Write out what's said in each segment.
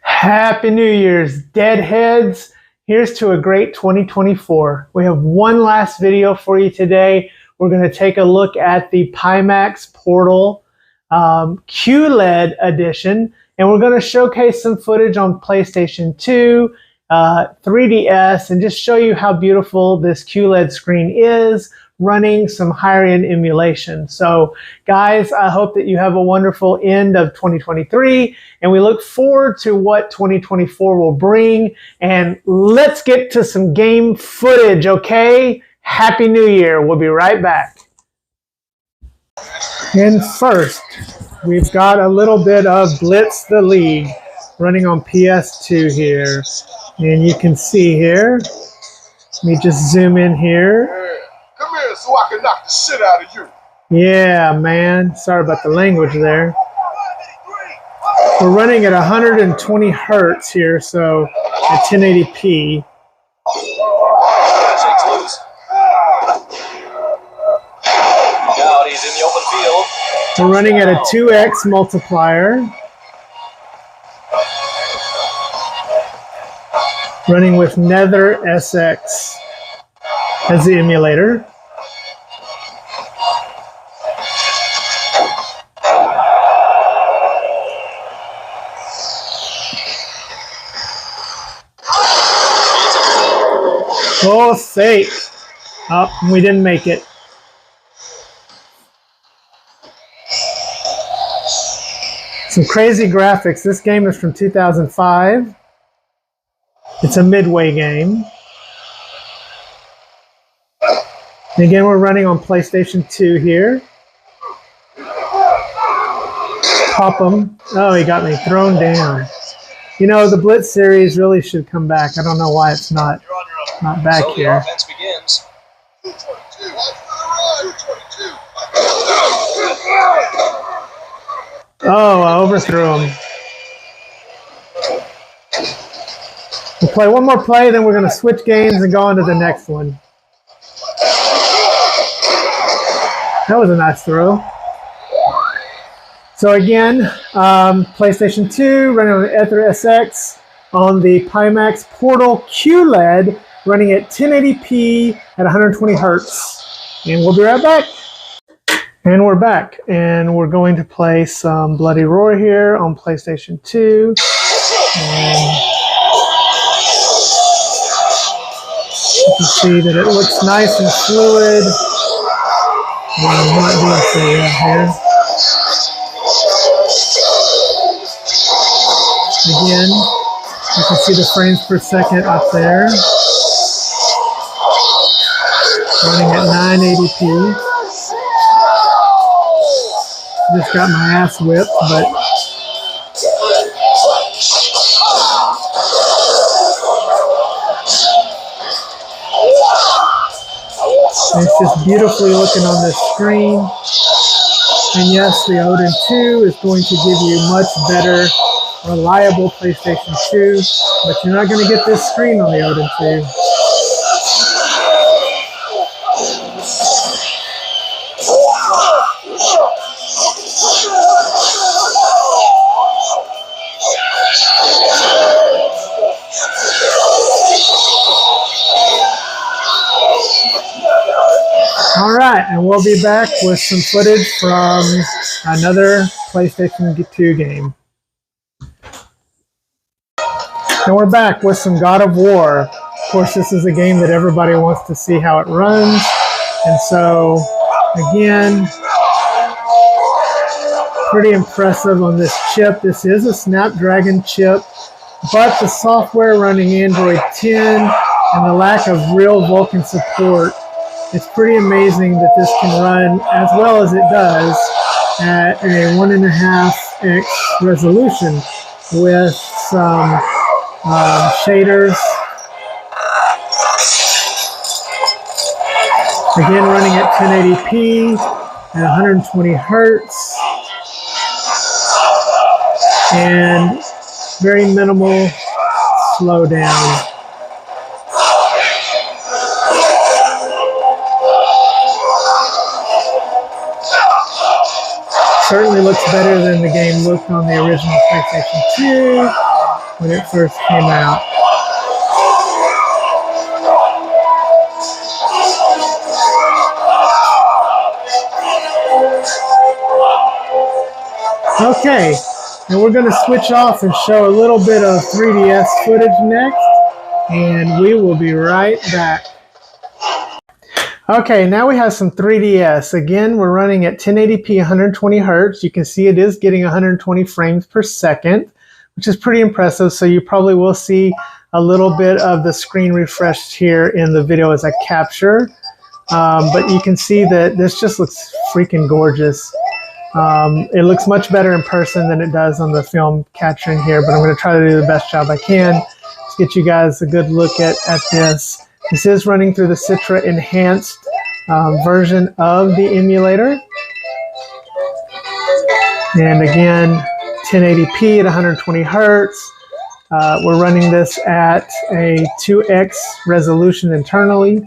Happy New Year's, Deadheads. Here's to a great 2024. We have one last video for you today. We're going to take a look at the Pimax Portal Qled edition, and we're going to showcase some footage on PlayStation 2, 3DS, and just show you how beautiful this Qled screen is, running some higher-end emulation. So guys, I hope that you have a wonderful end of 2023, and we look forward to what 2024 will bring. And let's get to some game footage, okay? Happy New Year. We'll be right back. And first, we've got a little bit of Blitz The League running on PS2 here. And you can see here, let me just zoom in here. Come here so I can knock the shit out of you. Yeah, man. Sorry about the language there. We're running at 120 hertz here, so at 1080p. He's in the open field. We're running at a 2x multiplier. Running with Nether SX as the emulator. Oh, sake. Oh, we didn't make it. Some crazy graphics. This game is from 2005. It's a midway game. And again, we're running on PlayStation 2 here. Pop him. Oh, he got me thrown down. You know, the Blitz series really should come back. I don't know why it's not back So here. the offense begins. Oh, I overthrew him. We'll play one more play, then we're going to switch games and go on to the next one. That was a nice throw. So again, PlayStation 2 running on the Nether SX on the Pimax Portal Qled running at 1080p at 120 hertz. And we'll be right back. And we're back, and we're going to play some Bloody Roar here on PlayStation 2. And you can see that it looks nice and fluid. I'm not doing so well here. Again, you can see the frames per second up there. Running at 980p. Just got my ass whipped, but it's just beautifully looking on this screen. And yes, the Odin 2 is going to give you much better, reliable PlayStation 2, but you're not going to get this screen on the Odin 2. Alright, and we'll be back with some footage from another PlayStation 2 game. And we're back with some God of War. Of course, this is a game that everybody wants to see how it runs. And so, again, pretty impressive on this chip. This is a Snapdragon chip, but the software running Android 10 and the lack of real Vulkan support, it's pretty amazing that this can run as well as it does at a 1.5x resolution with some shaders Again, running at 1080p at 120 hertz. And very minimal slowdown. Certainly looks better than the game looked on the original PlayStation 2 when it first came out. Okay, and we're going to switch off and show a little bit of 3DS footage next, and we will be right back. Okay, now we have some 3DS. Again, we're running at 1080p 120 hertz. You can see it is getting 120 frames per second, which is pretty impressive. So you probably will see a little bit of the screen refreshed here in the video as I capture. But you can see that this just looks freaking gorgeous. It looks much better in person than it does on the film capturing here, but I'm going to try to do the best job I can to get you guys a good look at this. This is running through the Citra enhanced version of the emulator. And again, 1080p at 120 hertz. We're running this at a 2x resolution internally.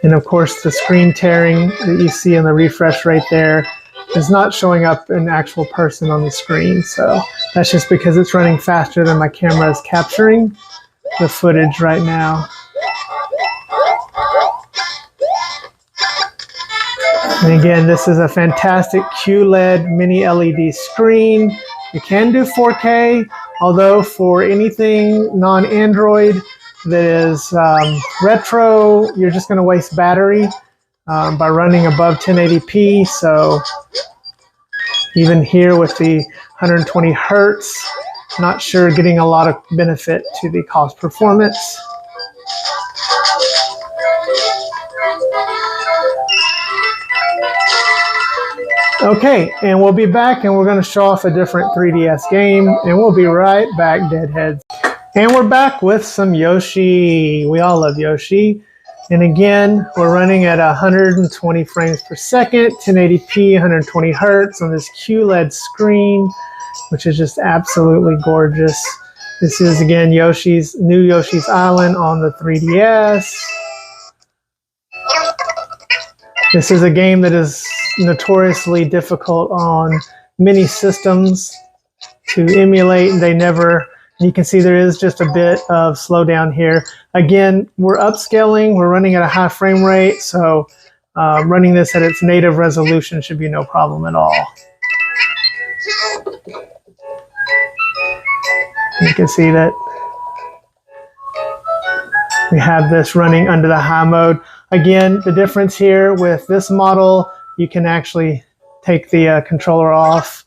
And of course, the screen tearing that you see in the refresh right there is not showing up an actual person on the screen. So that's just because it's running faster than my camera is capturing the footage right now. And again, this is a fantastic QLED mini LED screen. It can do 4K, although for anything non-Android that is retro, you're just going to waste battery by running above 1080p. So even here with the 120 hertz, not sure getting a lot of benefit to the cost performance. Okay, and we'll be back and we're going to show off a different 3DS game, and we'll be right back, Deadheads. And we're back with some Yoshi. We all love Yoshi. And again, we're running at 120 frames per second, 1080p, 120 hertz on this QLED screen, which is just absolutely gorgeous. This is, again, new Yoshi's Island on the 3DS. This is a game that is notoriously difficult on many systems to emulate, and you can see there is just a bit of slowdown here. Again, we're upscaling, we're running at a high frame rate, so running this at its native resolution should be no problem at all. You can see that we have this running under the high mode. Again, the difference here with this model, you can actually take the controller off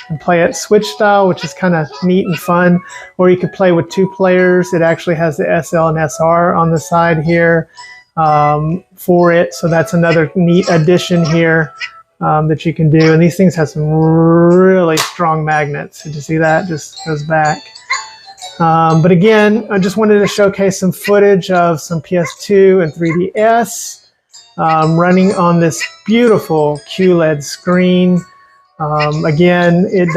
and play it Switch style, which is kind of neat and fun. Or you could play with 2 players. It actually has the SL and SR on the side here for it. So that's another neat addition here that you can do. And these things have some really strong magnets. Did you see that? Just goes back. But again, I just wanted to showcase some footage of some PS2 and 3DS running on this beautiful QLED screen. Again, it's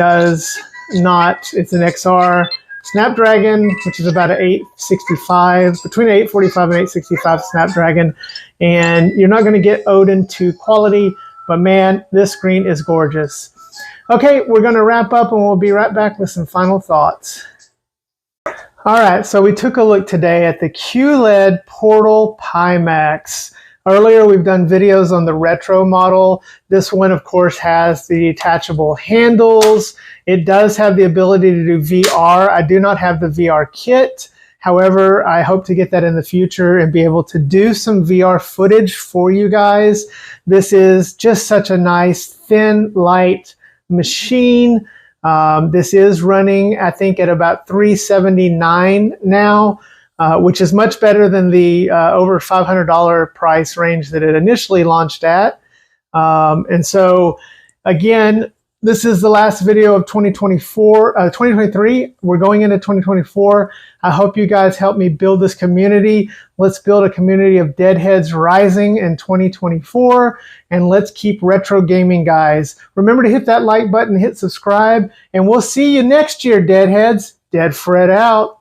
an XR Snapdragon, which is about an 865, between 845 and 865 Snapdragon. And you're not going to get Odin 2 quality, but man, this screen is gorgeous. Okay, we're going to wrap up and we'll be right back with some final thoughts. All right, so we took a look today at the QLED Portal Pimax. Earlier, we've done videos on the retro model. This one, of course, has the detachable handles. It does have the ability to do VR. I do not have the VR kit. However, I hope to get that in the future and be able to do some VR footage for you guys. This is just such a nice, thin, light machine. This is running, I think, at about $379 now. Which is much better than the over $500 price range that it initially launched at. And so, again, This is the last video of 2023. We're going into 2024. I hope you guys help me build this community. Let's build a community of Deadheads rising in 2024. And let's keep retro gaming, guys. Remember to hit that like button, hit subscribe, and we'll see you next year, Deadheads. Dead Fred out.